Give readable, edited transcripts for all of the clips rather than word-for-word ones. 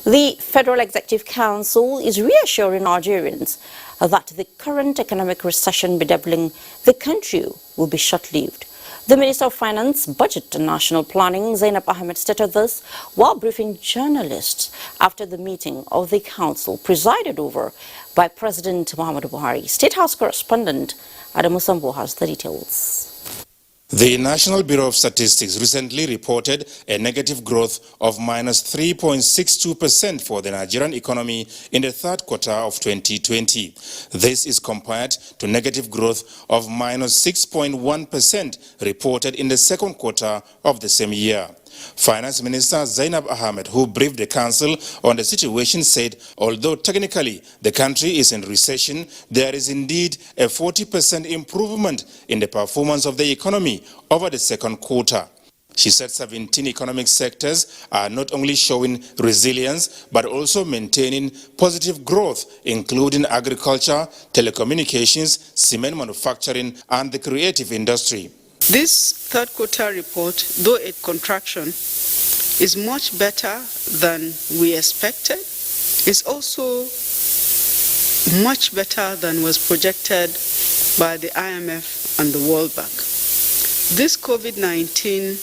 The Federal Executive Council is reassuring Nigerians that the current economic recession bedeviling the country will be short-lived. The Minister of Finance, Budget and National Planning Zainab Ahmed stated this while briefing journalists after the meeting of the council presided over by President Muhammadu Buh. State House correspondent Adamu Sambo has the details. The National Bureau of Statistics recently reported a negative growth of -3.62% for the Nigerian economy in the third quarter of 2020. This is compared to negative growth of -6.1% reported in the second quarter of the same year. Finance Minister Zainab Ahmed, who briefed the council on the situation, said although technically the country is in recession, there is indeed a 40% improvement in the performance of the economy over the second quarter. She said 17 economic sectors are not only showing resilience but also maintaining positive growth, including agriculture, telecommunications, cement manufacturing and the creative industry. This third quarter report, though a contraction, is much better than we expected. It's also much better than was projected by the IMF and the World Bank. This COVID-19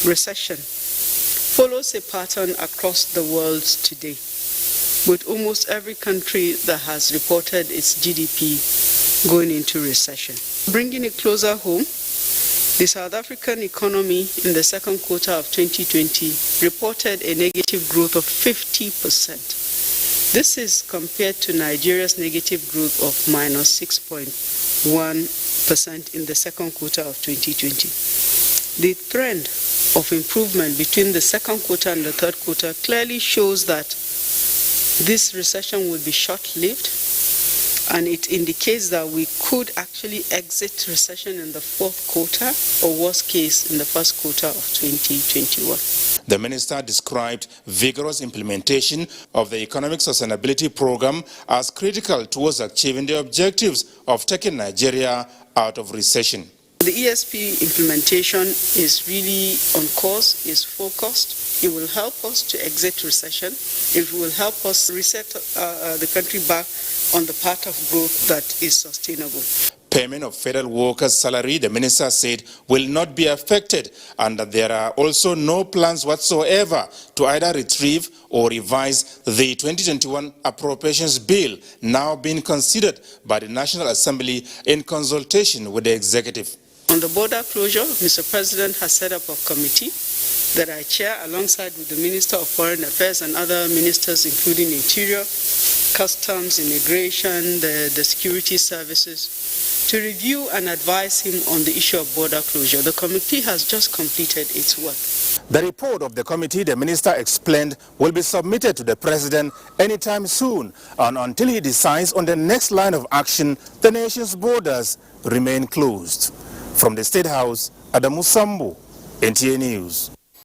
recession follows a pattern across the world today, with almost every country that has reported its GDP going into recession. Bringing it closer home, the South African economy in the second quarter of 2020 reported a negative growth of 50%. This is compared to Nigeria's negative growth of -6.1% in the second quarter of 2020. The trend of improvement between the second quarter and the third quarter clearly shows that this recession will be short-lived, and it indicates that we could actually exit recession in the fourth quarter, or worst case, in the first quarter of 2021. The minister described vigorous implementation of the Economic Sustainability Program as critical towards achieving the objectives of taking Nigeria out of recession. The ESP implementation is really on course, is focused. It will help us to exit recession. It will help us reset the country back on the path of growth that is sustainable. Payment of federal workers' salary, the minister said, will not be affected, and that there are also no plans whatsoever to either retrieve or revise the 2021 appropriations bill now being considered by the National Assembly in consultation with the executive. On the border closure, Mr. President has set up a committee that I chair alongside with the Minister of Foreign Affairs and other ministers, including Interior, Customs, Immigration, the Security Services, to review and advise him on the issue of border closure. The committee has just completed its work. The report of the committee, the minister explained, will be submitted to the president anytime soon, and until he decides on the next line of action, the nation's borders remain closed. From the State House, Adamu Sambo, NTA News.